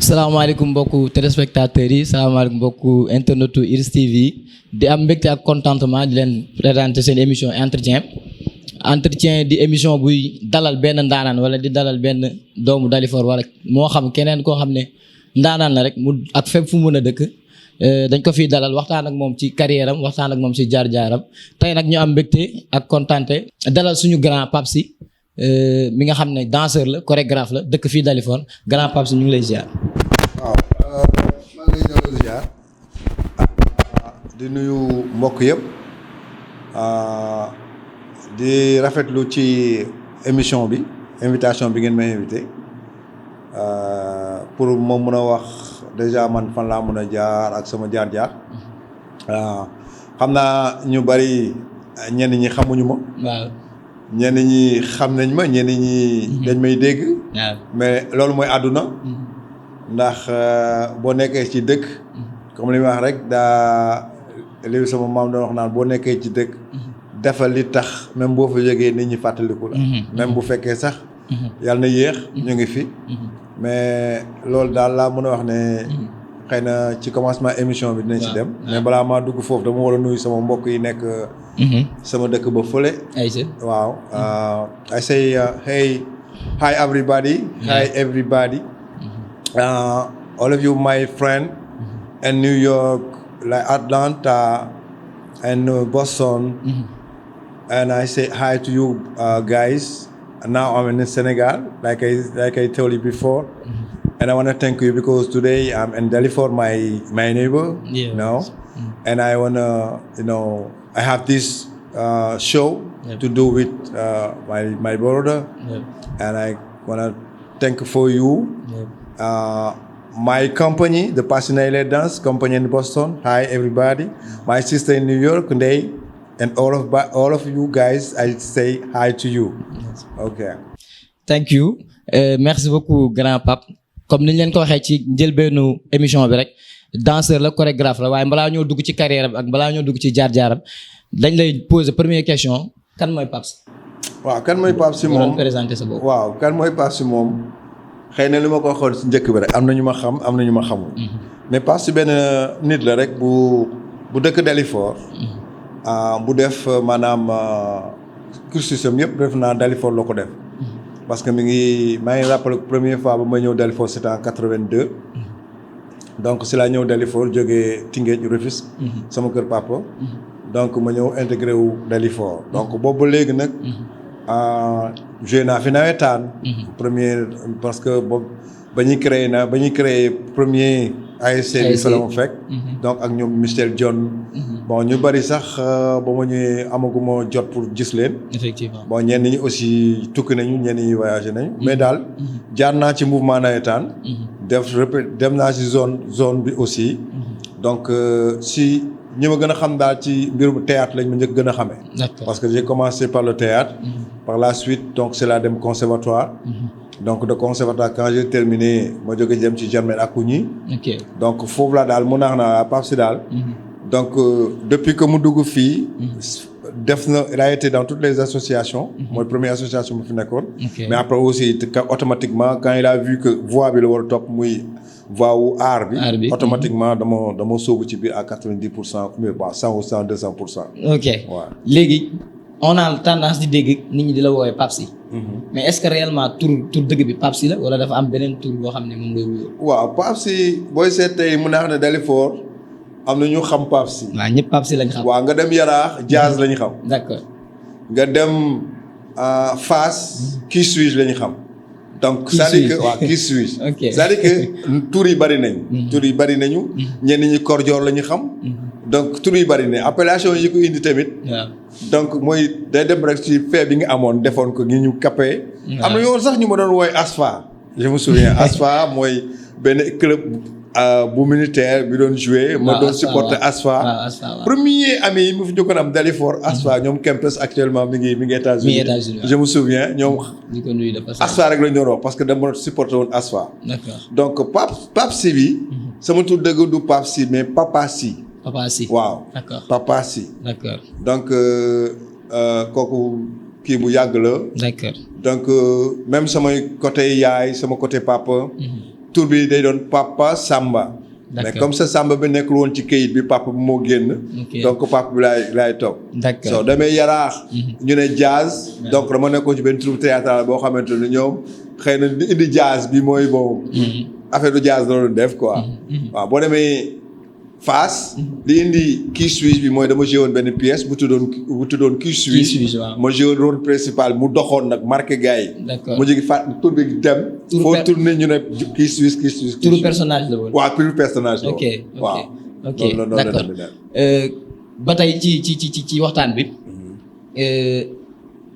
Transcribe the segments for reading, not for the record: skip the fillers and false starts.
salaamaaleykum mbokku téléspectateurs yi salaamaaleykum mbokku internetu Iris TV di am mbégte ak contentement di leen présenter seen émission entretien di émission buy dalal benn ndaanaan wala di dalal benn doomu Dalifort wala moo xam keneen koo xam ne ndaanaan la rek mu ak fépp fu mun a dëkk dañ ko fiy dalal waxtaan ak moom ci carrière am waxtaan ak moom ci jaar-jaaram tey nag ñu am mbégte ak contenté dalal suñu grand Pape Sy mi nga xam ne danseur la chorégraphe la dëkk fii Dalifort grand Pape Sy ñu ngi lay ziar. waaw maa ngi lay ñëw ziar di nuyu mbokk yëpp di rafetlu ci émission bi invitation bi ngeen may invité pour ma mën a wax déjà man fan laa mën a jaar ak sama jaar-jaar xam naa ñu bari ñenn ñi xamuñu ma. waaw. ñenn ñi xam nañ ma ñenn ñi dañ may dégg. mais loolu mooy àdduna. ndax boo nekkee ci dëkk. comme li ma wax rek daa li sama maam doon wax naan boo nekkee ci dëkk. defal li tax même boo fa jógee nit ñi fàttaliku la. même bu fekkee sax. yàlla na yéex ñu ngi fi. mais loolu daal laa mën a wax ne. xëy na ci commencement émission bi dinañ ci dem. mais balaa maa dugg foofu dama war a nuyu sama mbokk yi nekk. sama dëkk ba fële. waaw I say hey hi everybody. Hi everybody. All of you my friend. in New York like Atlanta and Boston. And I say hi to you guys. Now I'm in Senegal like I told you before. And I want to thank you because today I'm in Dalifort, my neighbor. Yeah. You know, and I want to, I have this show to do with my brother. And I want to thank for you. My company, the Passionate Dance Company in Boston. Hi, everybody. My sister in New York, Ndeye. And all of you guys, I say hi to you. Okay. Thank you. Merci beaucoup, grand Pape. Comme ni ñu leen ko waxee ci njëlbeenu émission bi rek danseur la chorégraphe la waaye balaa ñoo dugg ci carrière ak balaa ñoo dugg ci jaar-jaaram dañ lay poser première question kan mooy Pape Sy. waaw kan mooy Pape Sy moom présenter sa bopp. waaw kan mooy Pape Sy moom xëy na li ma ko xool si njëkk bi rek am na ñu ma xam am na ñu ma xamul. mais Pape Sy benn nit la rek bu dëkk Dalifort. bu def maanaam cursusam yëpp def naa Dalifort la ko def. parce que maa ngi rappelé première fois ba ma ñëw Dalifort c'était en 82. donc si laa ñëw Dalifort jógee Tëngéej Rufisque. sama kër papa. donc ma ñëw intégré wu Dalifort. donc boobu ba léegi nag. joué naa fi nawetaan. première parce que boobu ba ñuy créé premier ASC bi fa la ma fekk. donc ak ñoom Michel John. bon ñu bari sax ba ma ñëwee amaguma jot pour gis leen. effectivement bon ñenn ñi aussi tukki nañu ñenn ñi voyagé nañu. mais daal jaar naa ci mouvement nawetaan. dem naa ci zone bi aussi. donc si ñi ma gën a xam daal ci mbirum théâtre lañ ma njëkk gën a xamee. parce que j'ai commencé par le théâtre. par la suite donc c'est là dem conservatoire. donc de conservatoire quand j'ai terminé ma jóge jëm ci Germaine Accougny. donc foofu la daal mun naa Pape Sy daal. donc depuis que mu dugg fii. il a été dans toutes les associations. mooy première association bu fi nekkoon. mais après aussi automatiquement quand il a vu que voix bi la war a topp muy voix wu art bi. automatiquement dama sóobu ci biir à 90%, mais bon 100%, 200%. ok waaw léegi on a tendance di dégg nit ñi di la woowee Pape Sy. mais est-ce que réellement tur dëgg bi Pape Sy la wala dafa am beneen tur boo xam ne moom ngay wuyoo. waaw Pape Sy booy seet tey mun naa xam ne Dalifort am na ñu xam Pape Sy. waaw ñëpp Pape Sy lañ xam. waaw nga dem Yaraax jazz lañ xam. d'accord. nga dem Fass qui suis-je lañ xam. donc c'est-à-dire que waaw qui suis-je. ok c'est-à-dire que tur yi bari nañ. tur yi bari nañu. ñenn ñi Korjoor la ñu xam. donc tur yi bari nañ appellation yi ko indi tamit. waaw donc mooy day dem rek ci fee bi nga amoon defoon ko ngi ñu capé. am na yoon sax ñu ma doon woowee ASFA. je me souviens ASFA mooy benn club bu militaire bi doon joué. ma doon supporter ASFA. premier ami yi mu fi njëkkoon am Dalifort ASFA ñoom Kempes actuellement mi ngi États-Unis. je me souviens ñoom. di ko nuyu de passage ASFA rek la ñu doon wax parce que dama supporter woon ASFA. d'accord donc Pape Sy bi. sama tur dëgg du Pape Sy mais Papa Sy. Papa Sy waaw. d'accord Papa Sy. d'accord donc kooku kii bu yàgg la. d'accord donc même samay côté yaay sama côté papa. tur bi day doon Papa Samba. mais comme ça Samba bi nekkul woon ci këyit bi papa bi moo génn. donc papa bi laay topp. d'accord soo demee Yaraax. ñu ne jazz. donc dama nekkoon ci benn troupe théâtrale boo xamante ne ñoom xëy na di indi jazz bi mooy bon. affaire du jazz la doon def quoi. waaw boo demee Fass. li indi kii Suisse bi mooy dama joué woon benn pièce bu tuddoon kii Suisse. ma joué woon rôle principal mu doxoon nag marqué gars yi. d'accord mu jógi fàtt tur bi dem. foo tourné ñu ne kii Suisse. turu personnage la woon. waaw turu personnage la woon. ok d'accord ba tey ci waxtaan bi.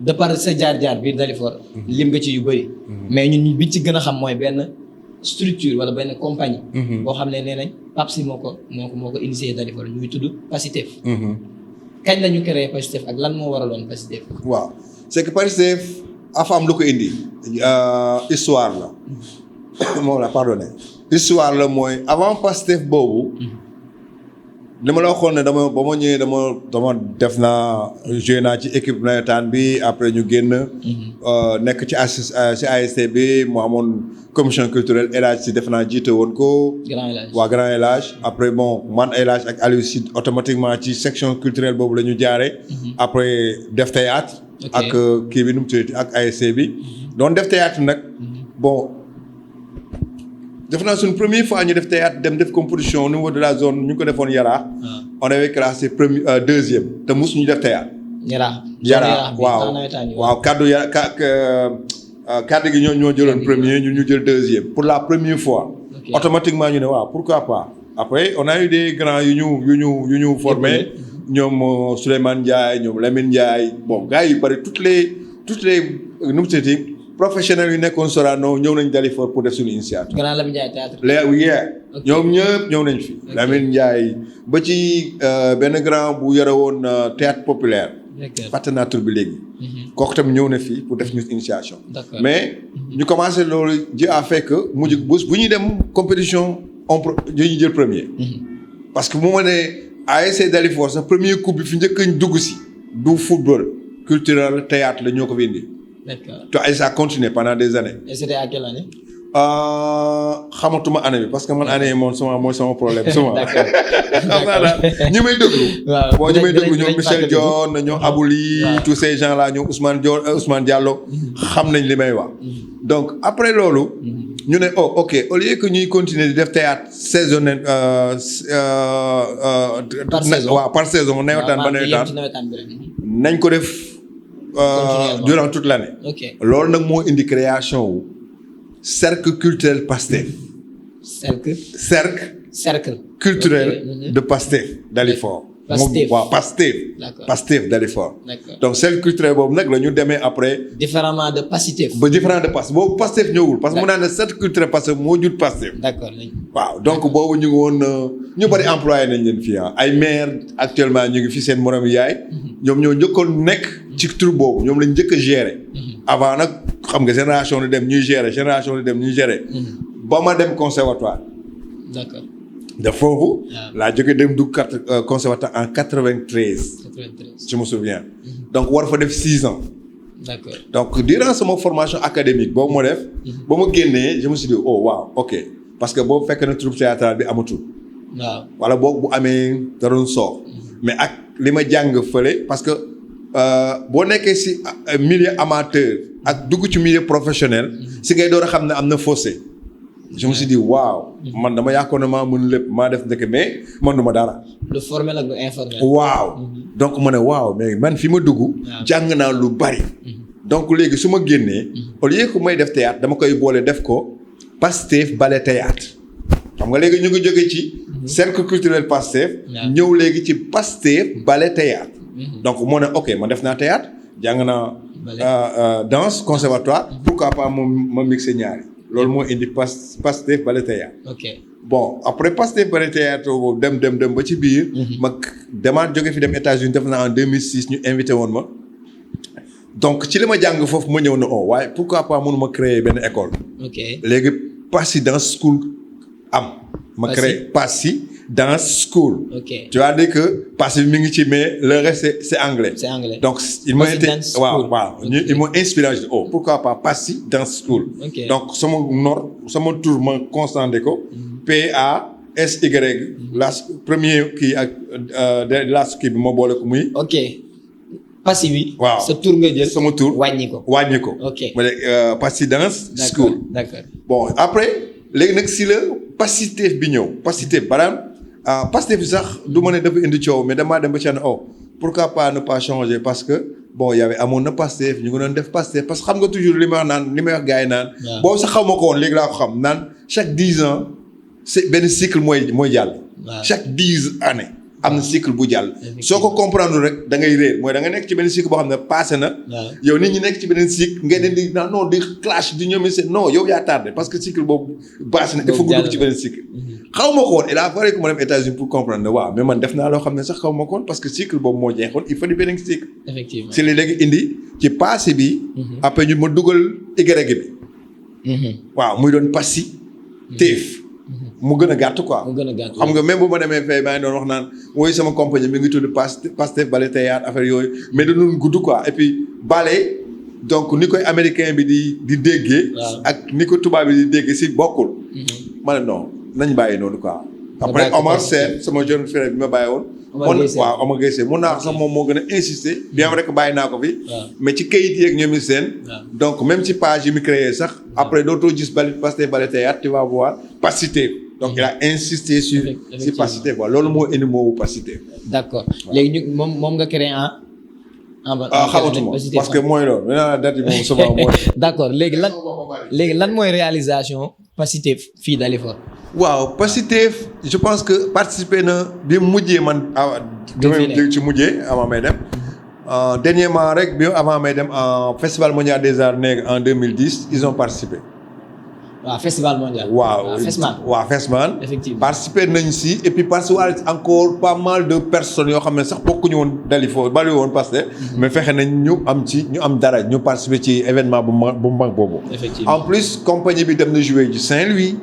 de par sa jaar-jaar biir Dalifort. lim nga ci yu bëri. mais ñun bi ci gën a xam mooy benn structure wala benn compagnie. boo xam ne nee nañ Pape Sy moo ko initié Dalifort ñu ngi tudd Pastef. kañ la ñu créé Pastef ak lan moo waraloon Pastef. waaw c'est que Pastef afa am lu ko indi. histoire la. moom la pardonné. histoire la mooy avant Pastef boobu. li ma la waxoon ne ba ma ñëwee dama def naa joué naa ci équipe nawetaan bi après ñu génn. nekk ci ASC bi mu amoon commission culturelle El Hadj si def naa jiite woon ko. Grand El Hadj après bon man El Hadj ak Aliou Sid automatiquement ci section culturelle boobu la ñu jaaree. après def théâtre ak kii bi nu mu tuddati ak ASC bi. doon def théâtre nag bon. def naa suñ première fois ñu def théâtre dem def compétition au niveau de la zone ñu ko defoon Yaraax. on avait classé deuxième te mosuñu def théâtre. Yaraax waaw kaddu gi ñoo jëloon premier ñu jël deuxième pour la première fois. automatiquement ñu ne waaw pourquoi pas. après on a eu des grands yu ñu formé ñoom Souleymane Ndiaye ñoom Lamine Ndiaye bon gars yi bari toutes les nu mu tuddati professionnels yu nekkoon Sorano ñëw nañ Dalifort pour def suñu initiative. Grand Lamine Ndiaye théâtre. ñoom ñëpp ñëw nañ fi. Lamine Ndiaye ba ci benn grand bu yore woon théâtre populaire. fàtte naa tur bi léegi. kooku tam ñëw na fii pour def ñu initiation. mais ñu commencé loolu ji a fait que mujj bu ñuy dem compétition dañuy jël premier. parce que mu ma ne ASC Dalifort sax premier coupe bi fi njëkk a dugg si. du football culturel théâtre la ñoo ko fi indi. D'accord. Et ça a continué pendant des années. Et c'était à quelle année? xamatuma année bi parce que man année yi moom mooy sama problème. D'accord. ñi may déglu. waaw bon ñi may déglu ñoom Michel Dione ñoom Abouli. tous ces gens là ñoom Ousmane Diallo. xam nañ li may wax. donc après loolu. ñu ne ok au lieu que ñuy continuer di def théâtre saisonnier. par saison waaw par saison nawetaan ba nawetaan. nañ ko def. durant toute l'année. loolu nag moo indi création wu cercle culturel Pastef. cercle culturel de Pastef Dalifort. Pastef Dalifort. donc cercle culturel boobu nag la ñu demee après. différemment de Pastef. boobu Pastef ñëwul parce que mu naan ne cercle culturel Pastef moo jut Pastef. d'accord waaw donc boobu ñu ngi woon ñu bari employé nañ leen fii ay maire actuellement ñu ngi fi seen morom yaay. ñoom ñoo njëkkoon nekk ci tur boobu ñoom lañ njëkk a gérer. avant nag xam nga génération di dem ñuy gérer. ba ma dem conservatoire. d'accord. de foofu. laa jógee dem dugg conservatoire en 93. je me souviens. donc war fa def 6 ans. d'accord. donc durant sama formation académique boobu ma def. ba ma génnee je me suis dit waaw ok parce que boobu fekk na troupe théâtrale bi amatul. waaw wala boobu bu amee da doon soox. mais ak li ma jàng fële parce que boo nekkee si milieu amateur ak dugg ci milieu professionnel. si ngay door a xam ne am na fossé. je me suis dit waaw. man dama yaakaar ne maa mën lépp maa def ndeke mais man du ma dara. lu formel ak lu informel. waaw donc ma ne waaw mais man fi ma dugg. jàng naa lu bari. donc léegi su ma génnee. au lieu que may def théâtre dama koy boole def ko Pastef ballet théâtre. xam nga léegi ñu ngi jóge ci. cercle culturel Pastef. ñëw léegi ci Pastef ballet théâtre. donc moo ne ok ma def naa théâtre jàng naa. danse conservatoire. pourquoi pas ma mixé ñaari. loolu moo indi Pastef ballet théâtre. ok bon après Pastef ballet théâtre boobu dem ba ci biir. ma demaat jóge fi dem États-Unis def naa en 2006 ñu invité woon ma. donc ci li ma jàng foofu ma ñëw na waaye pourquoi pas mënuma créer benn école. ok léegi Passy Dance School am. ma créé Passy Dance School. ok Tu vas dire que passif mi ngi ci mais le reste c'est anglais. c'est anglais. Donc ils m'ont Passy été Dance waaw School. waaw Ok. ils m'ont inspiré je dis oh pourquoi pas Passy Dance School. Ok. Donc sama tour ma constaté ko. PASY. la premier kii ak last kii bi ma boole ko muy. ok Passy bi. waaw sa tour nga jël. sama tour wàññi ko. wàññi ko. ok ma ne Passy Dance d'accord School. d'accord. Bon après léegi nag si la Pastef bi ñëw Pastef Pastef bi sax du ma ne dafa indi coow mais damaa dem ba ci ne oh pourquoi pas ne pas changer parce que bon y avait amoon na Pastef ñu ngi doon def Pastef parce que xam nga toujours li may wax gars yi naan. waaw boobu sax xaw ma ko woon léegi laa ko xam naan chaque 10 ans c'est benn cycle mooy jàll. waaw chaque 10 années am na cycle bu jàll. Effectivement. soo ko comprendre rek da ngay réer mooy da nga nekk ci benn cycle boo xam ne passé na. waaw yow nit ñi nekk ci beneen cycle ngay den di non di clash di ñoom seen non yow yaa tardé parce que cycle boobu passé na il faut nga dugg ci beneen cycle. xaw ma ko woon il a fallu que ma dem États-Unis pour comprendre ne waaw mais man def naa loo xam ne sax xaw ma ko woon parce que cycle boobu moo jeexoon il faut di beneen cycle. effectivement. si li léegi indi ci passé bi. après ñu ma dugal Y bi. waaw muy doon Passy Teef. mu gën a gàtt quoi. mu gën a gàtt. xam nga même bu ma demee fay maa ngi doon wax naan woy sama compagnie mi ngi tudd Pastef Ballet Théâtre affaire yooyu mais dañu gudd quoi et puis ballet donc ni koy américain bi di déggee. waaw. ak ni ko tubaab bi di déggee si bokkul. ma ne non nañ bàyyi noonu quoi. après bàyyi ko Omar Pastef. Sène sama jeune frère bi ma bàyyi woon. Omar Gueye Sène. waaw Omar Gueye Sène mun naa wax sax moom moo gën a insister bien vrai que bàyyi naa ko fi. waaw. mais ci kayit yeeg ñoom i seen. waaw. donc même ci page yi mu créé sax après dootoo gis Pastef Ballet Théâtre tu vas voir Passy Teef. donc il a insisté sur si Passy Teef quoi loolu moo indi moo Passy Teef. d'accord léegi ñu moom nga créé xamatuma parce que mooy loolu maintenant date yi moom souvent mooy. d'accord léegi lan mooy réalisation Passy Teef fii Dalifort. waaw Passy Teef je pense que participer na bi mujjee man. damay ci mujjee avant may dem. dernièrement rek bi avant may dem en festival mondial des arts nègres en 2010 ils ont participé. waaw festival mondial. waaw Fesman. effectivement participer nañ si et puis participer encore pas mal de personnes yoo xam ne sax bokkuñu woon Dalifort bari woon parce que. mais fexe nañ ñu am dara ñu participer ci événement bu mag boobu. effectivement en plus compagnie bi dem na jouer ji Saint-Louis.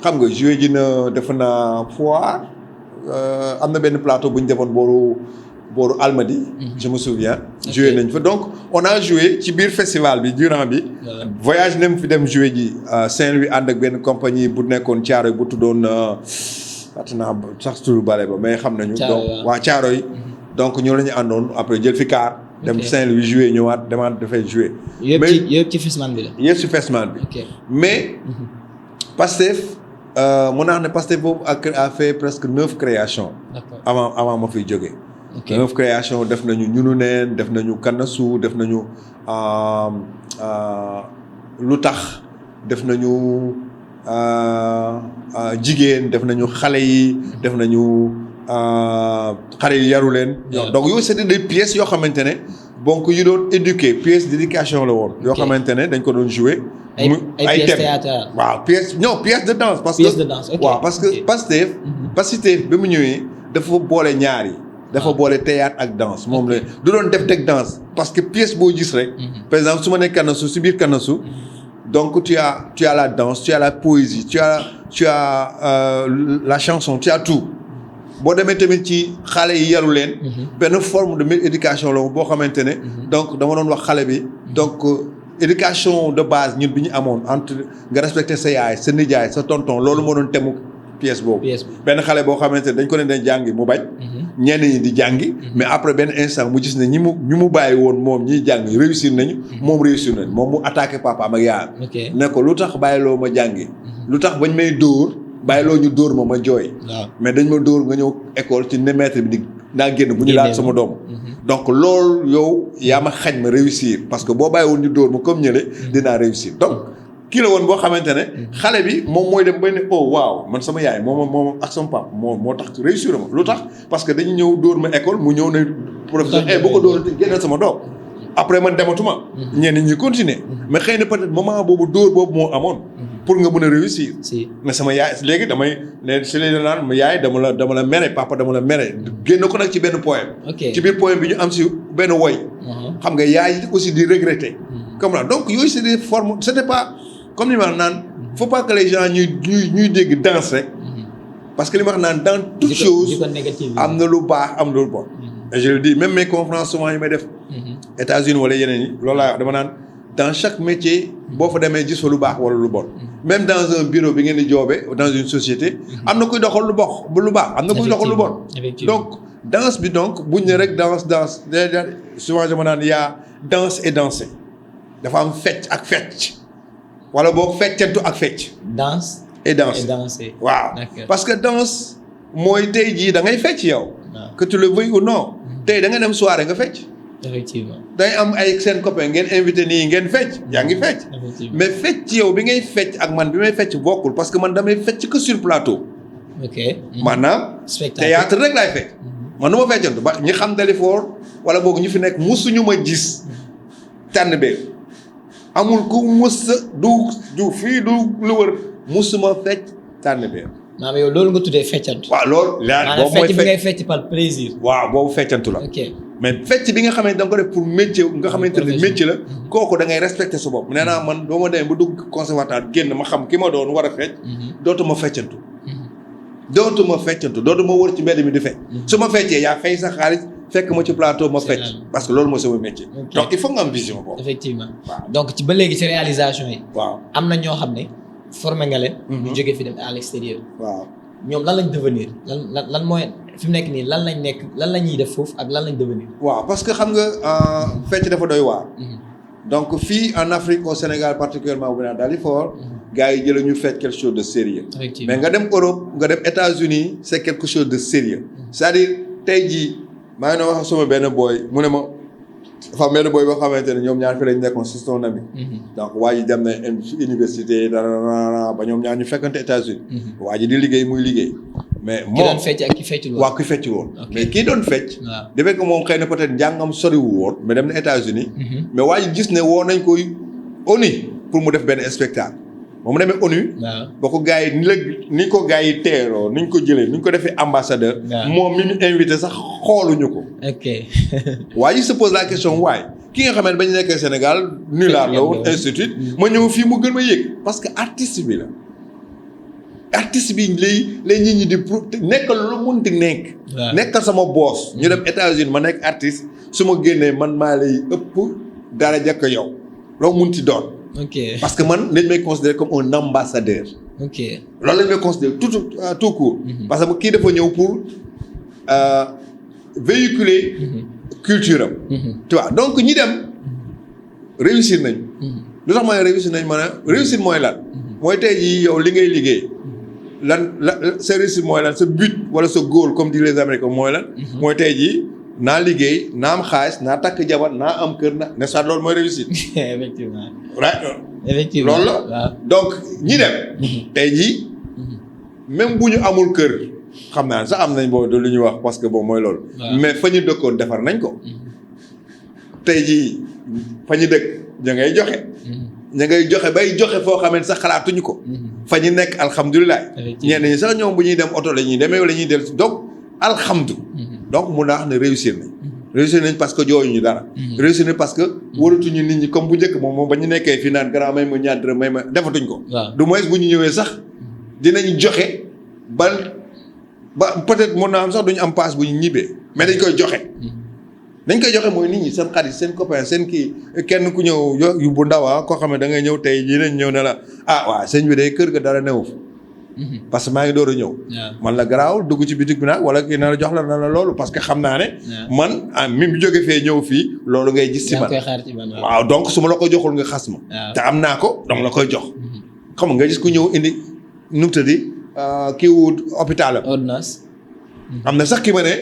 xam nga jouer ji na def na Foire am na benn plateau bu ñu defoon booru Almadi. je me souviens. joué nañ fa donc on a joué ci biir festival bi durant bi. voyage nañ fi dem joué ji Saint-Louis ànd ak benn compagnie bu nekkoon Thiaroye bu tuddoon naa sax turu bale ba mais xam nañu. donc waa Thiaroye donc ñoo la ñu àndoon après jël fi car. dem Saint-Louis joué ñëwaat demaat dafay joué. mais yëpp ci Fesman bi la. yëpp ci Fesman bi. mais Pastef mun naa ne Pastef boobu a fait presque 9 créations. avant ma fiy jógee. 9 créations def nañu ñunu neen def nañu kanasu def nañu lu tax def nañu jigéen def nañu xale yi def nañu xale yi yaru leen. donc yooyu c'est des pièces yoo xamante ne donc yu doon éduquer pièces d'éducation la woon. yoo xamante ne dañ ko doon jouer. ay pièces théâtrales. waaw pièces de danse. parce que pièces de danse ok waaw parce que Passy Teef bi mu ñëwee dafa boole ñaar yi. dafa boole théâtre ak danse moom la du doon def teg danse parce que pièce boo gis rek. par exemple su ma nee kanasu si biir kanasu. donc tu as la danse tu as la poésie tu as la chanson tu as tout. boo demee tamit ci xale yi yaru leen. benn forme de éducation la boo xamante ne. donc dama doon wax xale bi. donc éducation de base ñun bi ñu amoon entre nga respecter sa yaay sa nijaay sa tonton loolu moo doon temu pièce boobu. benn xale boo xamante ne dañ ko ne dañ jàngi mu bañ. ñenn ñi di jàngi. mais après benn instant mu gis ne ñu mu bàyyi woon moom ñiy jàng réussir nañu. moom réussir nañu moom mu attaqué papaam ak yaayam. ne ko lu tax bàyyiloo ma jàngi. lu tax bañ may dóor bàyyiloo ñu dóor ma jooy. mais dañ ma dóor nga ñëw école ci ne maître bi di naa génn bu ñu laal sama doom. donc loolu yow yaa ma xañ ma réussir parce que boo bàyyi woon ñu dóor ma comme ñële dinaa réussir donc. kii la woon boo xamante ne xale bi moom mooy dem ba ne oh waaw man sama yaay moom ak sama papa moo tax réussir ma lu tax parce que dañu ñëw dóor ma école mu ñëw ne professeur boo ko dóor génneel sama doom après man dematuma ñenn ñi continuer mais xëy na peut-être moment boobu dóor boobu moo amoon pour nga mën a réussir mais sama yaay léegi damay ne si la naan ma yaay dama la mere papa dama la mere génn ko nag ci benn poème ci biir poème bi ñu am si benn woy xam nga yaay aussi di regretter comme là donc yooyu c'est des formes c'était pas comme ni ma naan faut pas que les gens ñuy dégg danse rek parce que li ma wax naan dans toute chose am na lu baax am na lu bon. et je le dis même mes conférences souvent yi may def. États-Unis wala yeneen yi loolu laa wax dama naan dans chaque métier boo fa demee gis fa lu baax wala lu bon. même dans un bureau bi ngeen di joobee dans une société. am na kuy doxal lu baax am na kuy doxal lu bon. donc danse bi donc buñ ne rek danse souvent dama naan yaa danse et danser dafa am fecc ak fecc wala boog feccantu ak fecc. danse et danser waaw parce que danse mooy tey jii da ngay fecc yow. que tu le veuilles ou non. tey da nga dem soirée nga fecc. effectivement day am ay seen copain ngeen invité nii ngeen fecc yaa ngi fecc. mais fecc yow bi ngay fecc ak man bi may fecc bokkul parce que man damay fecc que sur plateau. ok maanaam. théâtre rek laay fecc. man nu ma feccantu ba ñi xam Dalifort wala boog ñu fi nekk musuñu ma gis tànn beeg amul ku mus du fii du lu wër musuma fecc tànn beeg. maanaam yow loolu nga tuddee feccantu. waaw loolu. boobu mooy fecc bi ngay fecc par plaisir. waaw boobu feccantu la. ok mais fecc bi nga xamante da nga ko def pour métier nga xamante ne métier la. kooku da ngay respecter sa bopp. nee naa man doo ma demee ba dugg conservatoire génn ma xam ki ma doon war a fecc. dootuma feccantu. dootuma wër ci mbedd mi di fecc. su ma feccee yaa fay sa xaalis fekk ma ci plateau ma fecc. parce que loolu mooy sama métier. donc il faut nga am vision boobu. effectivement donc ci ba léegi ci réalisation yi. waaw am na ñoo xam ne formé nga leen. ñu jógee fi dem à l'extérieur. waaw ñoom lan lañ devenir lan mooy fi mu nekk nii lan la ñuy def foofu ak lan lañ devenir. waaw parce que xam nga fecc dafa doy waar. donc fii en Afrique au Sénégal particulièrement bu naan Dalifort. gars yi jëlee ñu fecc quelque chose de sérieux. mais nga dem Europe nga dem États-Unis c'est quelque chose de sérieux. c'est-à-dire tey jii maa ngi doon wax sama benn boy mu ne ma dafa am benn boy boo xamante ne ñoom ñaar fi lañ nekkoon c'est son ami. donc waa ji dem na université dara ba ñoom ñaar ñu fekkante États-Unis. waa ji di liggéey muy liggéey. mais moom ki doon fecc ak ki feccul woon. waaw ki feccul woon. mais kii doon fecc. waaw defee ko moom xëy na peut-être njàngam soriwul woon mais dem na États-Unis. mais waa ji gis ne woo nañ koy ONU pour mu def benn spectacle. ba mu demee ONU. waaw ba ko gars yi ni ko gars yi teeroo ni ñu ko jëlee ni ñu ko defee ambassadeur. moom mi ñu invité sax xooluñu ko. ok. waa ji se pose la question waaye ki nga xamante ba ñu nekkee Sénégal. nulaar la woon institut. ma ñëw fii mu gën ma yëg parce que artiste bi la. artiste bi lay nit ñi di nekkal lu munti nekk. nekkal sama boss. ñu dem États-Unis ma nekk artiste su ma génnee man maa lay ëpp daraja ko yow loo munti doon. ok parce que man dañ may considérer comme un ambassadeur. ok loolu lañ may considérer tout court. parce que kii dafa ñëw pour véhiculer. culture am. tu vois donc ñi dem réussir nañ. lu tax ma ne réussir nañ maanaam réussir mooy lan. mooy tey jii yow li ngay liggéey. sa réussite mooy lan sa but wala sa goal comme disent les Américains mooy lan. mooy tey jii naa liggéey naa am xaalis naa takk jabar naa am kër n'est-ce pas loolu mooy réussite. effectivement. effectivement loolu la donc ñi dem. tey jii même bu ñu amul kër xam naa sax am nañ boobu lu ñuy wax parce que bon mooy loolu. mais fa ñu dëkkoon defar nañ ko. tey jii fa ñu dëkk ña ngay joxe. ña ngay joxe bay joxe foo xamante sax xalaatuñu ko. fa ñu nekk alhamdulilah. ñenn ñi sax ñoom bu ñuy dem oto la ñuy demee wala ñuy del donc alhamdu. donc mun naa xam ne réussir nañ. réussir nañ parce que jooyuñu dara. réussir nañ parce que waratuñu nit ñi comme bu njëkk moom ba ñu nekkee fii naan grand may ma ñaar dërëm may ma defatuñ ko. du moins bu ñu ñëwee sax dinañ joxe ba peut-être mun naa am sax duñu am paas bu ñu ñibbee mais dañ koy joxe. dañ koy joxe mooy nit ñi seen xarit seen copain seen kii kenn ku ñëw yu bu ndaw koo xam ne da ngay ñëw tey jii nañ ñëw ne la waaw sëñ bi day kër ga dara newu fa parce que maa ngi door a ñëw. man la garaawul dugg ci bitik bi nag wala kii na la jox la na la loolu parce que xam naa ne. man mi mu jóge fee ñëw fii loolu ngay gis. ci man waaw donc su ma la ko joxul nga xas ma. te am naa ko dama la koy jox. xam nga gis ku ñëw indi nu mu tëddi kii wu hôpital am. ordonnance. am na sax ki ma ne.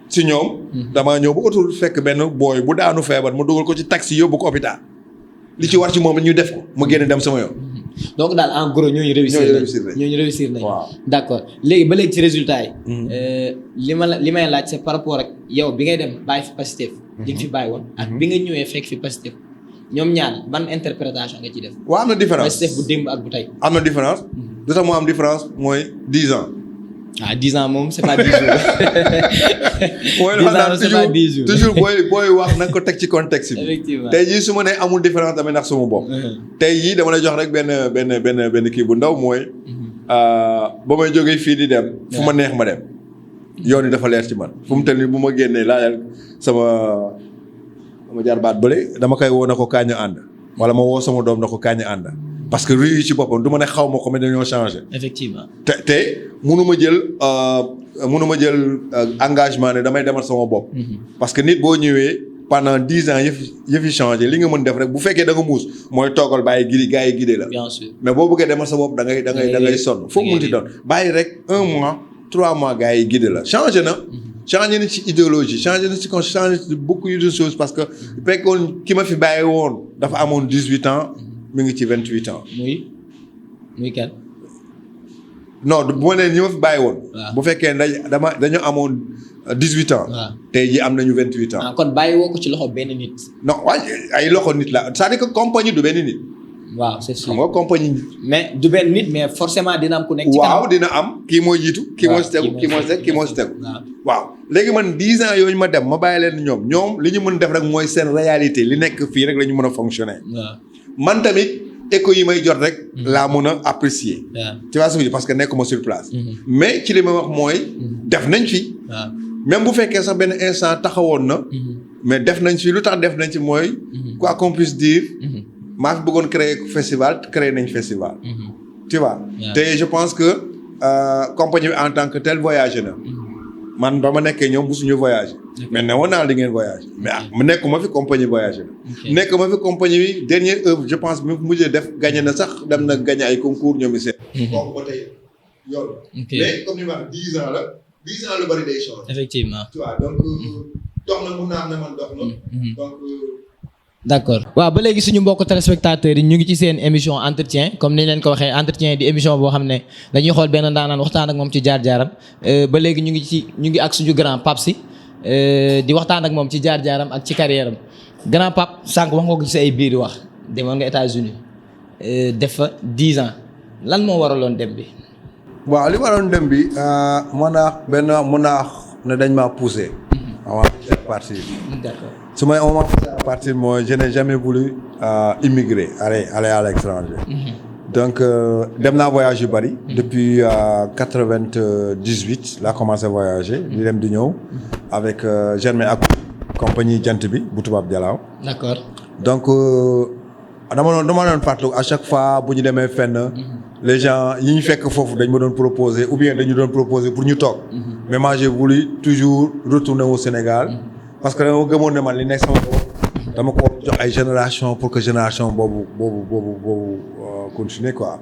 si ñoom. damaa ñëw ba autour fekk benn booy bu daanu feebar mu dugal ko ci taxi yóbbu ko hôpital li ci war ci moom ñu def ko mu génn dem sama yoon. donc daal en gros ñooñu réussir nañ waaw d'accord léegi ba léegi ci résultat yi. li may laaj c'est par rapport ak yow bi ngay dem bàyyi fi Pastef. li nga fi bàyyi woon ak bi nga ñëwee fekk fi Pastef ñoom ñaar ban interprétation nga ci def. waaw am na différence Pastef bu démb ak bu tey. am na différence. lu tax moo am différence mooy 10 ans. 10 ans moom c'est pas 10 jours. 10 ans c'est pas 10 jours toujours booy wax na nga ko teg ci contexte bi. effectivement tey jii su ma nee amul différence damay nax sama bopp. tey jii dama lay jox rek benn kii bu ndaw mooy. ba may jógee fii di dem fu ma neex ma dem yoon yi dafa leer ci man fu mu tel ni bu ma génnee laajal sama jarbaat bële dama koy woo na ko kañ ànd wala ma woo sama doom na ko kañ ànd parce que rue yi ci boppam du ma ne xaw ma ko mais dañoo changé. effectivement te mënu ma jël engagement ne damay demal sama bopp. parce que nit boo ñëwee pendant 10 ans yëf yi changé li nga mën def rek bu fekkee da nga muus mooy toogal bàyyi gidi gars yi gidee la. bien sûr mais boo bëggee demal sa bopp da ngay sonn. foo mun ti doon bàyyi rek 1 mois 3 mois gars yi gidee la changé na. changé na ci idéologie changé na ci changé ci beaucoup de choses parce que fekkoon ki ma fi bàyyi woon dafa amoon 18 ans mi ngi ci 28 ans. muy kan. non bu ma nee ñi ma fi bàyyi woon. bu fekkee dañoo amoon 18 ans. tey jii am nañu 28 ans. kon bàyyi woo ko ci loxo benn nit. non waaye ay loxo nit la c'est-à-dire que compagnie du benn nit. waaw c'est sûr xam nga compagnie. mais du benn nit mais forcément dina am ku nekk ci kanam. waaw dina am kii mooy jiitu. kii moo si tegu kii moo si tegu. waaw léegi man 10 ans yooyu ma dem ma bàyyi leen ñoom li ñu mën def rek mooy seen réalité li nekk fii rek la ñu mën a fonctionner. man tamit écho yi may jot rek. laa mën a apprécier. tu vois ce que je veux dire parce que nekkuma sur place. mais ci li ma wax mooy. def nañ fi. même bu fekkee sax benn instant taxawoon na. mais def nañ fi lu tax def nañ ci mooy. quoi qu'on puisse dire. maa fi bëggoon créer festival créer nañ festival. tu vois te je pense que compagnie bi en tant que tel voyagé na. man ba ma nekkee ñoom mosuñu voyagé. mais ne woon naa di ngeen voyagé. mais mu nekkuma fi compagnie voyagé na. nekkuma fi compagnie bi dernière œuvre je pense bi mujjee def gagné na sax dem na gagné ay concours ñoom i seen. kooku ba tey yoon. mais comme ni ma wax 10 ans la 10 ans lu bari day changer. effectivement. tu vois donc dox na mun naa am ne man dox na. donc. d'accord waaw ba léegi suñu mbokk téléspectateurs yi ñu ngi ci seen émission entretien comme ni leen ko waxee entretien di émission boo xam ne dañuy xool benn ndaanaan waxtaan ak moom ci jaar-jaaram ba léegi ñu ngi ak suñu grand Pape Sy di waxtaan ak moom ci jaar-jaaram ak ci carrière am grand Pape sànq wax nga ko ci ay biir wax demoon nga États-Unis def fa 10 ans lan moo waraloon dem bi. waaw li waraloon dem bi mën naa ne dañ maa poussé. avant de partir. d'accord. su may on m'a poussé à partir mooy je n'ai jamais voulu immigrer aller à l'étranger. donc dem naa voyage yu bari. depuis 98 laa commencé voyager. di dem di ñëw. avec Germain ak compagnie jant bi bu tubaab Jalaaw. d'accord. donc dama doon fàttaliku à chaque fois bu ñu demee fenn. les gens yi ñu fekk foofu dañ ma doon proposer ou bien dañu doon proposer pour ñu toog. mais moi j'ai voulu toujours retourner au Sénégal. parce que dama gëmoon ne man li nekk sama bopp dama ko jox ay génération pour que génération boobu continuer quoi.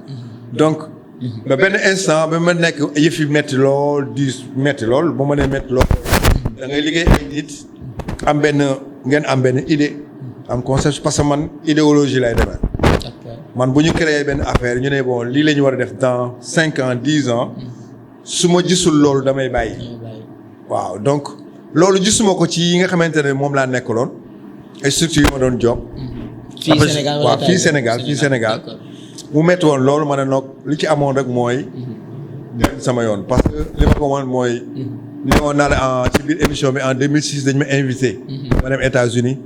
donc. ba benn instant ba ma nekk yëf yi metti lool ba ma nee metti lool. da ngay liggéey ay nit ngeen am benn idée am concept parce que man idéologie lay demee. man bu ñu créer benn affaire ñu ne bon lii la ñu war a def dans 5 ans 10 ans su ma gisul loolu damay bàyyi. waaw donc. loolu gisuma ko ci yi nga xamante ne moom laa nekkaloon ay structures yi ma doon job. fii Sénégal mu métti woon loolu ma ne nag li ci amoon rek mooy. dem sama yoon parce que li ma ko woon mooy. li woon naa la ci biir émission bi en 2006 dañ ma invité. ma dem États-Unis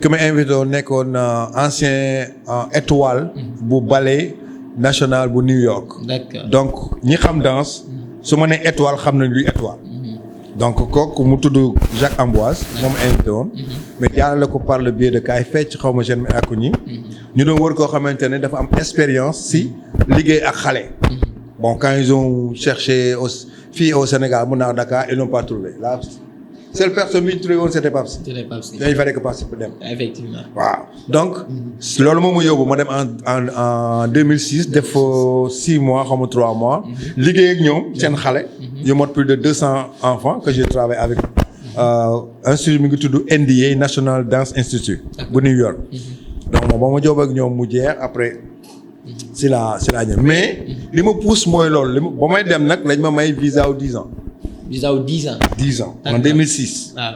que ma invité woon nekkoon ancien étoile. bu ballet national bu New York. d'accord donc ñi xam danse su ma nee étoile xam nañ luy étoile. donc kooku mu tudd Jacques Amboise moom invité woon mais jaarale ko par le biais de kaay fecc xaw ma jeune mi ak ñi ñu doon wër koo xamante ne dafa am expérience si liggéey ak xale. bon quand ils ont cherché fii au Sénégal mun naa Dakar ils n'ont pas trouvé la seule personne bi ñu trouvé woon c'était Pape Sy. il fallait que Pape Sy dem. effectivement waaw donc loolu moom mu yóbbu ma dem en 2006 def 6 mois xaw ma 3 mois. liggéey ak ñoom seen xale. yu mot plus de 200 enfants que j'ai travaillé avec institut mi ngi tudd NDA National Dance Institute bu New York. donc moom ba ma jóob ak ñoom mu jeex après si la ñëw mais li ma pousse mooy loolu ba may dem nag lañ ma may visa wu 10 ans. visa wu 10 ans. 10 ans en 2006. waaw.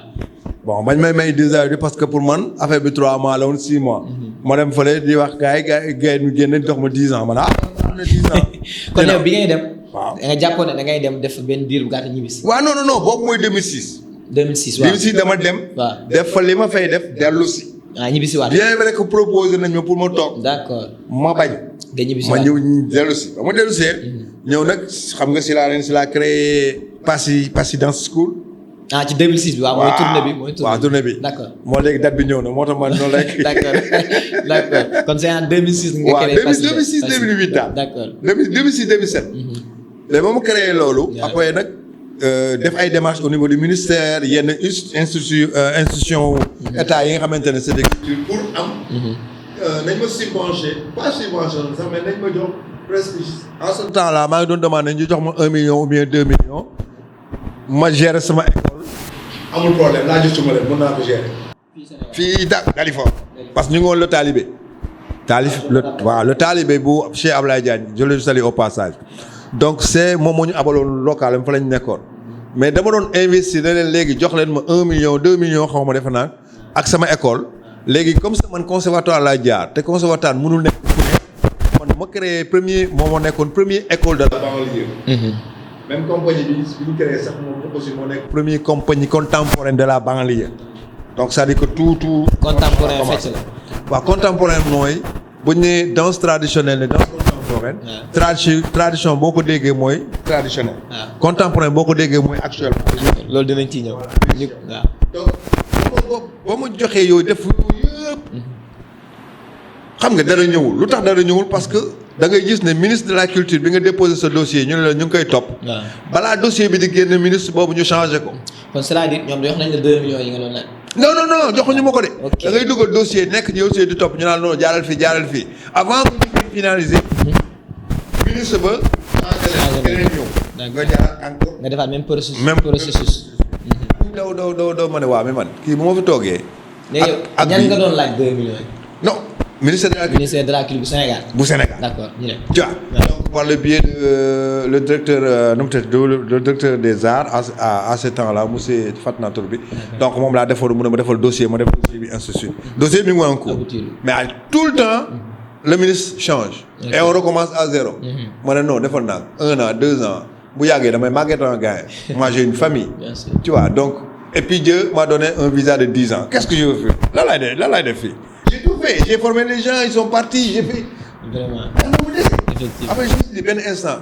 bon bañ may visa bi parce que pour man affaire bi 3 mois la woon 6 mois. ma dem fële di wax gars yi ñu génne dox ma 10 ans ma ne am na 10 ans. kon yow bi ngay dem. waaw da nga jàppoon ne da ngay dem def benn diir bu gàtt ñibbisi. waaw non boobu mooy 2006. 2006 waaw 2006 dama dem. waaw def fa li ma fay def dellu si. ñibbisiwaat. bien vrai que proposé nañ ma pour ma toog. d'accord ma bañ. nga ñibbisiwaat ma ñëw dellu si ba ma dellu see. ñëw nag xam nga si laa créé Passy Dance School. ci 2006 bi waaw mooy tournée bi waaw tournée bi. d'accord moo léegi date bi ñëw na moo tax man noonu rek. d'accord kon c'est en 2006. nga créé Passy 2006 2008 daal. d'accord 2006 2007. léegi ba mu créé loolu. après nag def ay démarches au niveau du ministère yenn institution état yi nga xamante ne c'est des cultures pour am. nañ ma subventionné pas subventionné sax mais nañ ma jox presque en ce temps là maa ngi doon demandé ñu jox ma 1 million ou bien 2 millions. ma gérer sama école. amul problème laa jotuma leen mën naa ko gérer. fii Dalifort. parce que ñu ngi woon le talibé. le talibé bu Cheikh Ablaye Diagne je le salue au passage. donc moom moo ñu abaloon local am fa lañ nekkoon. mais dama doon investir ne leen léegi jox leen ma 1 million 2 millions xaw ma defe naa ak sama école. léegi comme ça man conservatoire laa jaar te conservatoire mënul nekk man ma créé moo nekkoon premier école de la banlieue. même compagnie bi ñu créé sax moom aussi moo nekk première compagnie contemporaine de la banlieue. donc c'est-à-dire que tout. contemporain fecc la. waaw contemporain mooy bu ñu nee danse traditionnelle ne danse contemporaine. tradition boo ko déggee mooy traditionnel. contemporain boo ko déggee mooy actuellement. loolu dinañ ciy ñëw. waaw donc ba mu joxee yooyu def yëpp. xam nga dara ñëwul lu tax dara ñëwul parce que da ngay gis ne ministre de la culture bi nga déposé sa dossier ñu ne la ñu ngi koy topp. balaa dossier bi di génn ministre boobu ñu changé ko. kon c'est-à-dire ñoom jox nañ la 2 millions yi nga doon laaj. non joxuñu ma ko de. ok da ngay dugal dossier nekk ci dossier di topp ñu naan non jaaral fii avant que ñu finaliser. ministre ba. changé leen ñëw. nga jaar encore. nga defaat même processus. doo ma ne waa mais man kii bu ma fi toogee. léegi ñan nga doon laaj 2 millions yi. non ministère de la culture bu Sénégal. d'accord ñu ne. tu vois donc par le biais de le directeur des arts à ce temps-là monsieur Fatna Tour bi. donc moom laa defoon mu ne ma defal dossier ma def dossier bi ainsi de suite. dossier bi mu ngi en cours mais tout le temps le ministre change. et on recommence à zéro. ma ne non defal naa 1 an 2 ans bu yàggee damay màgget en gars moi j'ai une famille. bien sûr tu vois donc et puis Dieu m'a donné un visa de 10 ans qu'est-ce que je veux faire lan laay def fii. j'ai tout fait j'ai formé les gens ils sont partis j'ai fait. vraiment effectivement. après je me suis dit benn instant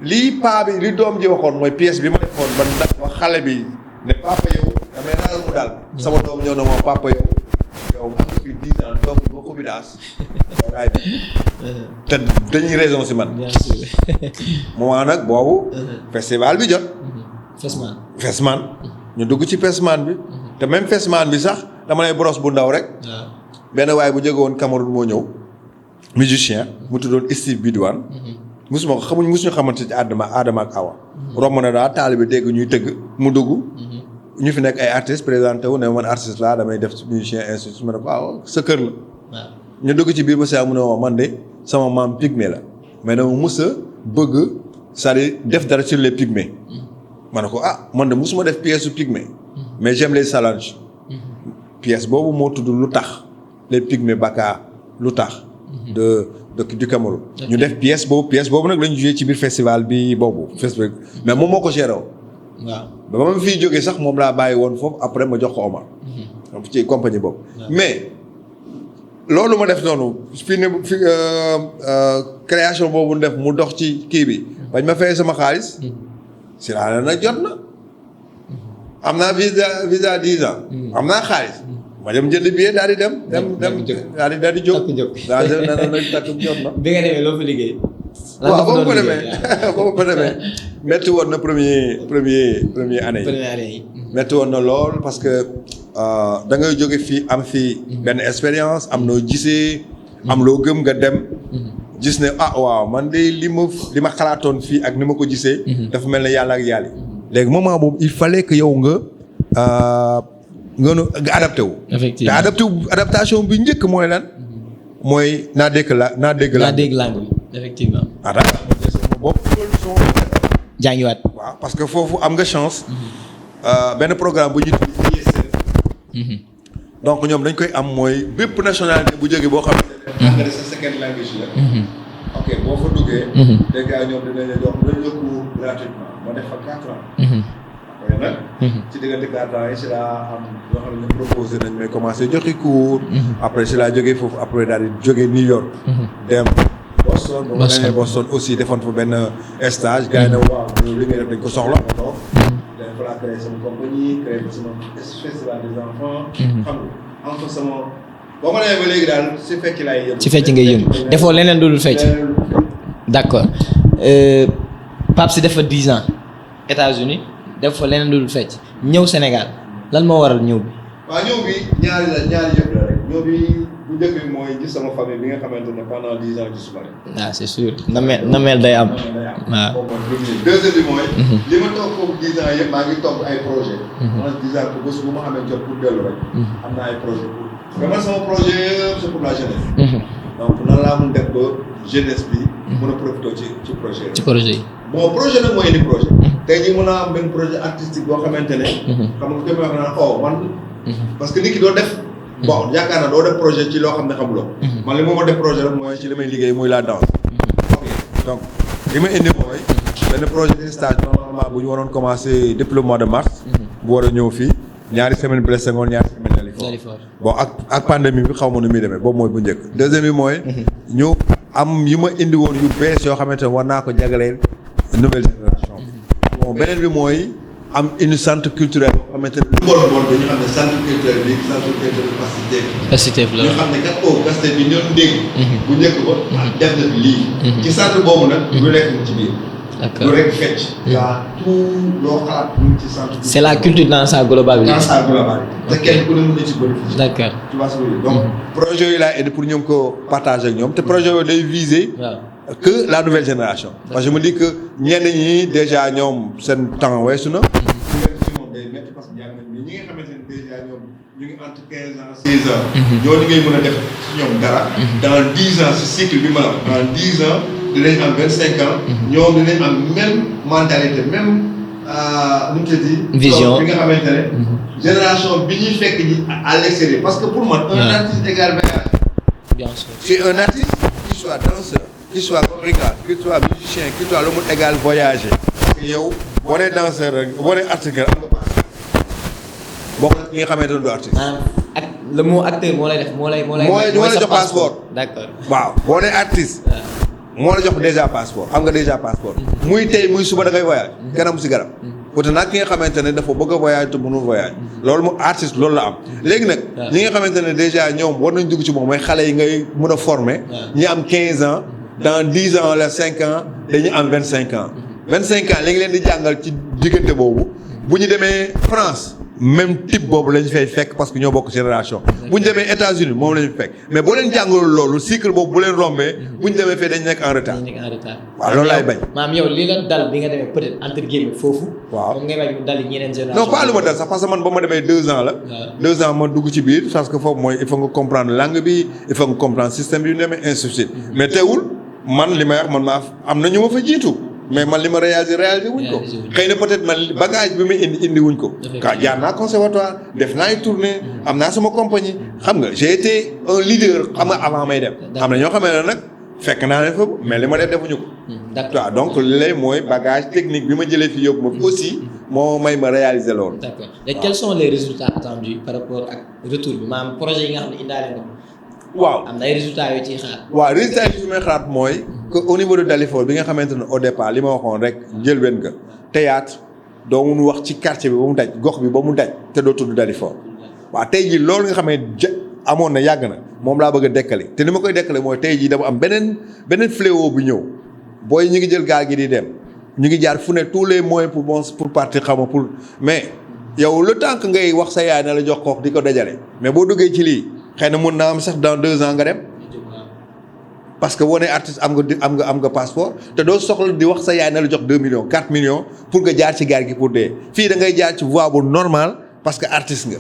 li doom ji waxoon mooy pièce bi ma defoon man nag wax xale bi ne papa yow damay ragal mu daal. sama doom ñëw na moom papa yow am na fi 10 ans doom boo ko bidaas. waaye te dañuy raison si man. bien sûr. moment nag boobu. festival bi jot. Fesman. ñu dugg ci Fesman bi. te même Fesman bi sax dama lay brosse bu ndaw rek. benn waay bu jóge woon Cameroun moo ñëw. musicien mu tuddoon Steve Bidouane. musuñu xamante ci Adama ak Awa. romb na daal taalibe dégg ñuy tëgg mu dugg. ñu fi nekk ay artistes présenté wu ne man artiste laa damay def musicien institut ma ne ko waaw sa kër la. ñu dugg ci biir ba saa mu ne ma man de sama maam pygmée la mais dama mus a bëgg c'est-à-dire def dara sur les pygmées. ma ne ko man de musuma def pièce su pygmée. mais j'aime les salanges. pièce boobu moo tudd lu tax les pygmées Baka lu tax. du Cameroun. ñu def pièce boobu nag la ñu joué ci biir festival bi boobu festival mais moom moo ko géré woon. waaw ba ma fiy jógee sax moom laa bàyyi woon foofu après ma jox ko Omar. ci compagnie boobu. mais loolu ma def noonu création boobu def mu dox ci kii bi. bañ ma fay sama xaalis. si laa nag jot na. am naa visa 10 ans. am naa xaalis. ma dem jënd billet daal di dem daal di jóg. daal di takk jot na. bi nga demee loo fa liggéey. waaw boo ko demee métti woon na premier année yi. métti woon na lool parce que da ngay jóge fii am fii benn expérience am noo gisee. am loo gëm nga dem. gis ne waaw man de li ma xalaatoon fii ak ni ma ko gisee. dafa mel ne yàlla ak yàlla. léegi moment boobu il fallait que yow nga adapté wu. effectivement te adaptation bi njëkk mooy lan. mooy naa dégg langue bi. effectivement. bopp jàngiwaat. waaw parce que foofu am nga chance. benn programme bu ñu tudd ISF. donc ñoom dañ koy am mooy bépp nationalité bu jógee boo xam ne. anglais sa second language la. ok boo fa duggee. les gars ñoom dinañ la jox cours gratuitement ma def fa 4 ans. après mais nag. ci diggante 4 ans yi si laa am yoo xam ne proposé nañ may commencé joxe cours. après si laa jógee foofu après daal di jógee New York. dem Boston. ba ma demee Boston aussi defoon fa benn stage. gars yi ne waaw li ngay def dañ ko soxla. ma toog dañ fa laa créé sama compagnie créé fa sama festival des enfants. xam nga am fa sama. boo ma nee ba léegi daal si fecc laay yëngu. ci fecc ngay yëngu defoo leneen lu dul fecc. d'accord Pape Sy def fa 10 ans États-Unis def fa leneen lu dul fecc ñëw Sénégal lan moo waral ñëw bi. waaw ñëw bi ñaari yëpp la rek ñëw bi bu njëkk bi mooy gis sama famille bi nga xamante ne pendant 10 ans gisuma leen. ah c'est sûr nameel day am. waaw deuxième bi mooy. li ma toog foofu 10 ans yëpp maa ngi toog ay projet man 10 ans bés bu ma amee jot pour dellu rek. am na ay projet mais man sama projet c'est pour la jeunesse. donc nan laa mun def ba jeunesse bi. mën a profité ci projet ci projet yi. bon projet nag mooy indi projet. tey jii mën naa am benn projet artistique boo xamante ne. xam nga képp wax naan man. parce que nit ki doo def. bon yaakaar naa doo def projet ci loo xam ne xamuloo. man li ma def projet rek mooy ci li may liggéey muy la danse. ok donc li ma indi mooy. benn projet de stage normalement bu ñu waroon commencer depuis le mois de mars. bu war a ñëw fii ñaari semaine Blaise Senghor ñaari semaine Dalifort. bon ak pandémie bi xaw ma nu muy demee boobu mooy bu njëkk. deuxième bi mooy. ñëw am yi ma indi woon yu bees yoo xamante ne war naa ko jagleel nouvelle génération. bon beneen bi mooy am une centre culturel boo xamante ne. lu bon dañu xam ne centre culturel bi centre culturel Pastef la. ñu xam ne kat Pastef bi ñoom dégg. bu njëkk ba. def na lii. ci centre boobu nag. lu nekk ci biir. d'accord lu rek fecc. yaa tout loo xalaat mu ci centre. c'est la culture dans sa globalité. dans sa globalité. te kenn ku ne mën na ci bénéficier. d'accord tu vois ce que je veux dire donc projet yi laay indi pour ñoom ko partager ak ñoom te projet yooyu day viser. que la nouvelle génération. parce que je me dis que ñenn ñi déjà ñoom seen temps weesu na. moom day métti parce que jàng nañ ñi nga xamante ne déjà ñoom ñu ngi entre 15 ans 16 ans. ñooñu ngay mën a def ci ñoom dara. dans 10 ans ci cycle bi ma la dans 10 ans dinañ am 25 ans. ñoom dinañ am même mentalité même nu mu tuddati. vision bi nga xamante ne. génération bi ñuy fekk ji à l'extérieur parce que pour man. un artiste égale voyage. bien sûr c'est un artiste qui soit danseur. qu'il soit chorégraphe, qu'il soit musicien, qu'il soit le monde égal voyager. Parce que yow boo nee danseur rek boo nee artiste am nga passeport. bokk na ki nga xamante ne du artiste. ak le mot acteur moo lay def moo lay jox passeport. d'accord waaw boo nee artiste. moo la jox déjà passeport am nga déjà passeport. muy tey muy suba da ngay voyage. kanam si garab. peut-être nag ki nga xamante ne dafa bëgg a voyage te mënul voyage. loolu mu artiste loolu la am. léegi nag. ñi nga xamante ne déjà ñoom war nañ dugg ci moom mooy xale yi ngay mën a former. ñi am 15 ans. dans 10 ans wala 5 ans dañuy am 25 ans. 25 ans léegi leen di jàngal ci diggante boobu bu ñu demee France même type boobu lañ fay fekk parce que ñoo bokk génération. bu ñu demee États-Unis moom la ñu fekk mais boo leen jàngalul loolu cycle boobu bu leen rombee bu ñu demee fee dañ nekk en retard. waaw loolu laay bañ. maam yow li la dal bi nga demee peut-être entre guillemets foofu. waaw moom ngay bañ mu dal ñeneen génération. non pas lu ma dal sax parce que man ba ma demee 2 ans la. 2 ans ma dugg ci biir parce que foofu mooy il faut nga comprendre langue bi il faut nga comprendre système bi yu demee ainsi de suite mais teewul. man li may wax man maa am na ñu ma fa jiitu mais man li ma réalisé wuñ ko xëy na peut-être man bagage bi muy indi wuñ ko. kaa jaar naa conservatoire def naa ay tournée am naa sama compagnie xam nga j'ai été un leader xam nga avant may dem. am na ñoo xam ne nag fekk naa leen fa mais li ma def defuñu ko. d'accord donc léegi mooy bagage technique bi ma jëlee fi yóbbu ma aussi moo may ma réaliser loolu. d'accord et quels sont les résultats attendus par rapport ak retour bi maanaam projet yi nga xam ne indaale nga ko. waaw am na ay résultats yoo ciy xaar. waaw résultats yi su may xalaat mooy que au niveau de Dalifort bi nga xamante ne au départ li ma waxoon rek njëlbeen nga théâtre doo mun wax ci quartier bi ba mu daj gox bi ba mu daj te doo tudd Dalifort waaw tey jii loolu nga xamee amoon na yàgg na moom laa bëgg a dekkale te ni ma koy dekkale mooy tey jii dama am beneen fléau bu ñëw booy ñu ngi jël gaal gi di dem ñu ngi jaar fu ne tous les moyens pour partir xam nga pour mais yow le temps que ngay wax sa yaay na la jox kook di ko dajale mais boo duggee ci lii xëy na mun naa am sax dans 2 ans nga dem parce que boo nee artiste am nga passeport te doo soxla di wax sa yaay na la jox 2 millions 4 millions pour nga jaar ci gaal gi pour dee fii da ngay jaar ci voie bu normal parce que artiste nga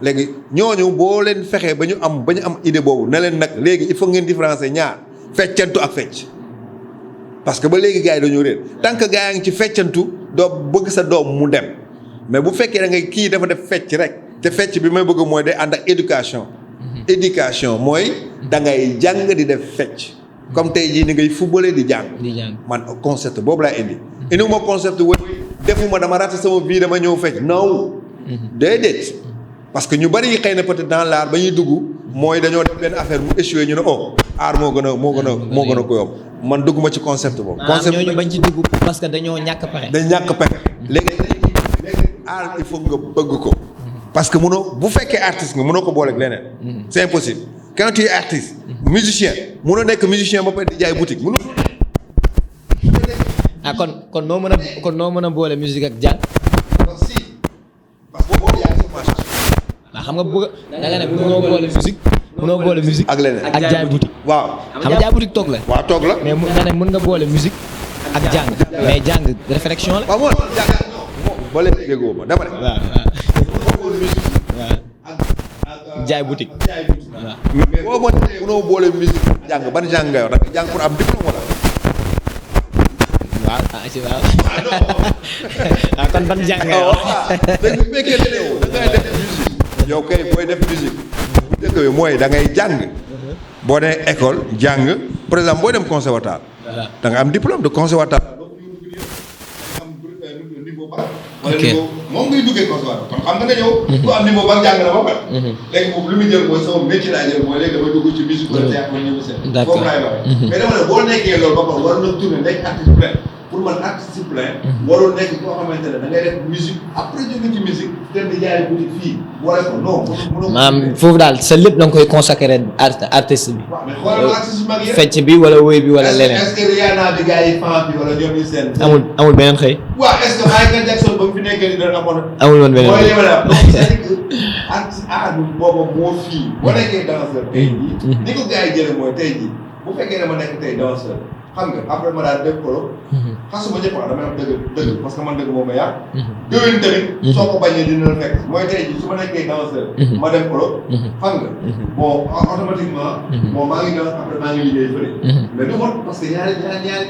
léegi ñooñu boo leen fexee ba ñu am idée boobu ne leen nag léegi il faut ngeen différencier ñaar feccantu ak fecc parce que ba léegi gars yi dañoo réer tant que gars yaa ngi ci feccantu doo bëgg sa doom mu dem mais bu fekkee da ngay kii dafa def fecc rek te fecc bi may bëgg mooy day ànd ak éducation mooy da ngay jàng di def fecc comme tey jii ni ngay footballé di jàng man concept boobu laa indi ma concept woy defuma dama raté sama vie dama ñëw fecc non déedéet parce que ñu bari xëy na peut-être dans l'art ba ñuy dugg mooy dañoo def benn affaire mu échoué ñu ne art moo gën a ko yomb man dugguma ci concept boobu. concept ñooñu bañ ci dugg parce que dañoo ñàkk pexe. dañ ñàkk pexe léegi art il faut nga bëgg ko. parce que mënoo bu fekkee artiste nga mënoo ko booleeg leneen. c'est impossible quand tu es artiste. musicien mënoo nekk musicien ba pare di jaay boutique mënoo. kon noo mën a boole musique ak jàng. si parce que boobu yaa ngi formation. waaw xam nga da nga ne mënoo boole musique. ak leneen ak jaay boutique. waaw xam nga jaay boutique toog la. waaw toog la. mais nga ne mën nga boole musique ak jàng. mais jàng réflexion la. waaw moo jàng ba léegi déggoo ma dama ne. waaw jaay boutique. waaw mais boo mënoo boole musique jàng ban jàng nga yor da nga jàng pour am diplôme wala. waaw kon ban jàng nga yor. léegi bu fekkee ne yow da ngay def musique yow kay booy def musique bu njëkk bi mooy da ngay jàng boo nee école jàng par exemple booy dem conservatoire da nga am diplôme de conservatoire. ok moom ngay duggee conservatoire kon xam nga ne yow. ku am niveau ba jàng na ba pare. léegi moom lu muy jël mooy sama métier laa jël mooy léegi damay dugg ci musique wala théâtre ma ñëw seen. d'accord foofu laay waxee. mais dama ne boo nekkee loolu ba pare war na tourner nekk artiste plein pour man artiste plein. warul nekk koo xamante ne da ngay def musique après jóge ci musique dem di jaay boutique fii boole ko non. maanaam foofu daal sa lépp da nga koy consacrer artiste bi. waaw mais xoolal artiste mag yi fecc bi wala woy bi wala leneen. est-ce que Rihanna bi gars yi fan bi wala ñoom ñu seen. amul beneen xëy. waaw est-ce que Michael Jackson ba mu fi nekkee nii dafa amoon. amul woon beneen mooy li ma la wax donc c'est-à-dire que artiste art boobu moo fii. boo nekkee danseur tey jii. ni ko gars yi jëlee mooy tey jii bu fekkee dama nekk tey danseur xam nga après ma daal def ko xasuma ñëpp damay am dëgg parce que man dëgg moom ma yàq. déwén tamit. soo ko bañee dina la fekk mooy tey jii su ma nekkee danseur. ma dem ko xam nga. bon automatiquement. bon maa ngi danse après maa ngi liggéey fële. mais du mot parce que ñaari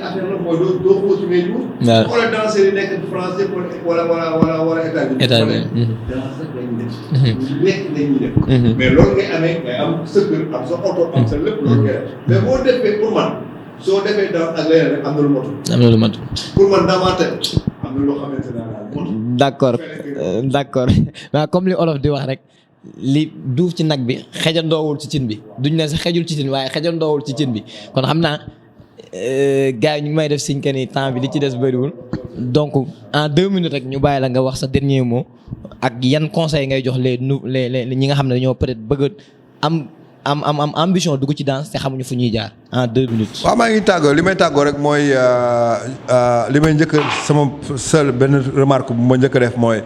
affaire la mooy doo ko ci ngay jiw. waaw su xoolee danseurs yi nekk français wala États-Unis. danseur lañuy def. ñu nekk lañuy def. mais loolu ngay amee ngay am sa kër am sa oto am sa lépp loolu ngay def mais boo defee pour man. soo defee daaw ak leneen rek am na lu mot. am na lu mot. pour man daamaate am na loo xamante ne daal mot. d'accord waaw comme li olof di wax rek li duuf ci nag bi xejandoowul ci cin bi duñ ne sax xejul ci cin waaye xejandoowul ci cin bi kon xam naa gars yi ñu ngi may def signe que ni temps bi li ci des bëriwul donc en 2 minutes rek ñu bàyyi la nga wax sa dernier mot ak yan conseil ngay jox les ñi nga xam ne dañoo peut-être bëgg am ambition dugg ci danse te xamuñu fu ñuy jaar en 2 minutes. waaw maa ngi tàggoo li may tàggoo rek mooy li may njëkk sama seul benn remarque bu ma njëkk a def mooy.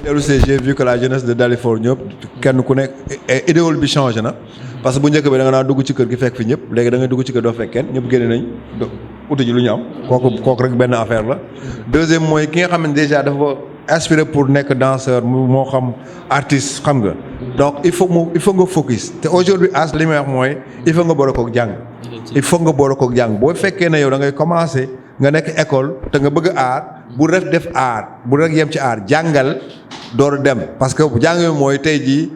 dellu see j'ai vu que la jeunesse de Dalifort ñëpp kenn ku nekk idéal bi changé na. parce que bu njëkk bi da nga naan dugg ci kër gi fekk fi ñëpp léegi da ngay dugg ci kër doo fekk kenn ñëpp génne nañ uti ji lu ñu am kooku rek benn affaire la. deuxième mooy ki nga xam ne déjà dafa aspiré pour nekk danseur moo xam artiste xam nga. donc il faut nga focus te aujourd'hui as li may wax mooy il faut nga boole koog jàng. il faut nga boole koog jàng boo fekkee ne yow da ngay commencer nga nekk école te nga bëgg art bu rek def art bu rek yem ci art jàngal door dem parce que jàng mooy tey jii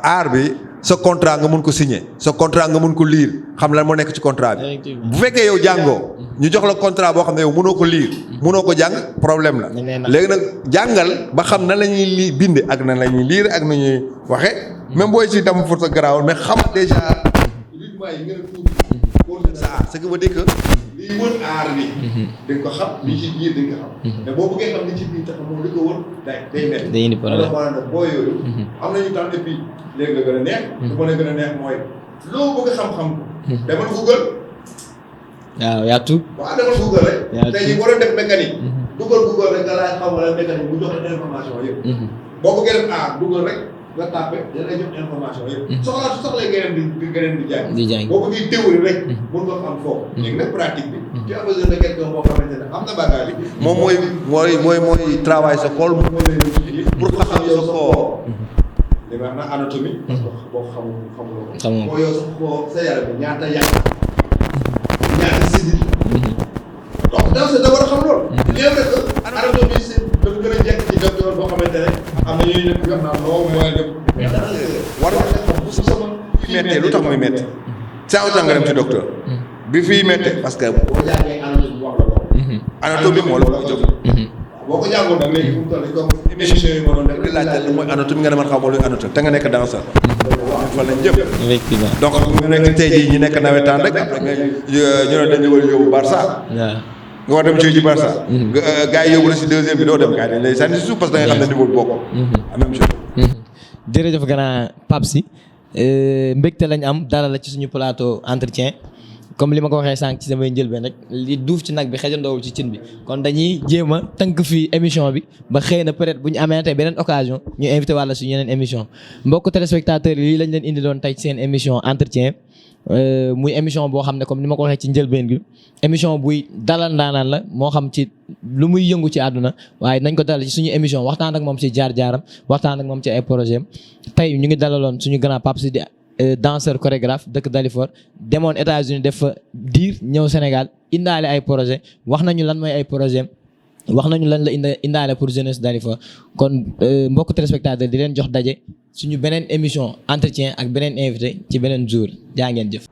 art bi sa contrat nga mun ko signer sa contrat nga mun ko lire xam lan moo nekk ci contrat bi. bu fekkee yow jàngoo ñu jox la contrat boo xam ne yow mënoo ko lire mënoo ko jàng problème la. léegi nag jàngal ba xam nan la ñuy bind ak nan la ñuy lire ak na ñuy waxe même booy ci tam pour sa garaawul mais xam déjà rythme yi ngeen tuuti sa art ce qui veut dire que lii wër aar bi di nga ko xam li ci biir di nga ko xam mais boo bëggee xam li ci biir te xamoo li ko wër day indi problème maanaam boo yooyu am nañu temps et puis léegi nga gën a neex su ma la gën a neex mooy loo bëgg xam-xam demal Google waaw yaa tout waaw demal Google rek tey jii war a def mécanique dugal Google rek nga laaj xam wala mécanique mu jox la information yëpp boo bëggee def aar Google rek nga tapé da lay jox information yëpp soxla geneen di jàng boo bëggee théorie rek mun nga xam foofu léegi nag pratique bi tu as besoin de quelqu'un boo xamante ne am na bagage bi moom mooy travail sa xool moom mooy pour nga xam yow sa koo li wax na anatomie parce que boo xamuloo ko yow sa koo sa yaram bi ñaata yàq ñaata sidit donc dans ce da war a xam loolu bien vrai que anatomie c'est dafa gën a jekk ci docteur boo xamante ne am na ñuy ñëpp yoo xam ne mooy def war nga xam bu sama méttee lu tax muy métti saa autant nga dem ci docteur bi fii méttee parce que boo jàngee anatomie wax la ko anatomie moo la ko jox boo ko jàngoon nag léegi fu mu toll nii comme émission yi ma doon def di laajte lu mooy anatomie nga ne man xamoo luy anatomie te nga nekk danseur. fa lañ jëm. effectivement donc mu nekk tey jii ñu nekk nawetaan rek après nga ñu ne dañu war a yóbbu Barça. waaw. nga war dem ci Barça. gars yi yóbbu la si deuxième bi doo dem gars yi dañ lay sànni si suuf parce que da nga xam ne niveau bi bokkul. même chose. jërëjëf grand Pape Sy mbégte lañ am dara la ci suñu plateau entretien comme li ma ko waxee sànq ci samay njëlbeen rek li duuf ci nag bi xëjandoowul ci cin bi kon dañuy jéem a tënk fii émission bi ba xëy na peut-être bu ñu amee tey beneen occasion ñu invité wàlla suñu yeneen émission mbokk téléspectateurs yi lii lañ leen indi doon tey ci seen émission entretien muy émission boo xam ne comme ni ma ko waxee ci njëlbeen gi émission buy dalal ndaanaan la moo xam ci lu muy yëngu ci àdduna waaye nañ ko dalal ci suñu émission waxtaan ak moom ci jaar-jaaram waxtaan ak moom ci ay projet am tey ñu ngi dalaloon suñu grand Pape Sy di danseur chorégraphe dëkk Dalifort demoon États-Unis def fa diir ñëw Sénégal indaale ay projet wax nañu lan mooy ay projet wax nañu lan la indaale pour jeunesse Dalifort kon mbokk téléspectateur di leen jox daje suñu beneen émission entretien ak beneen invité ci beneen jour jaa ngeen jëf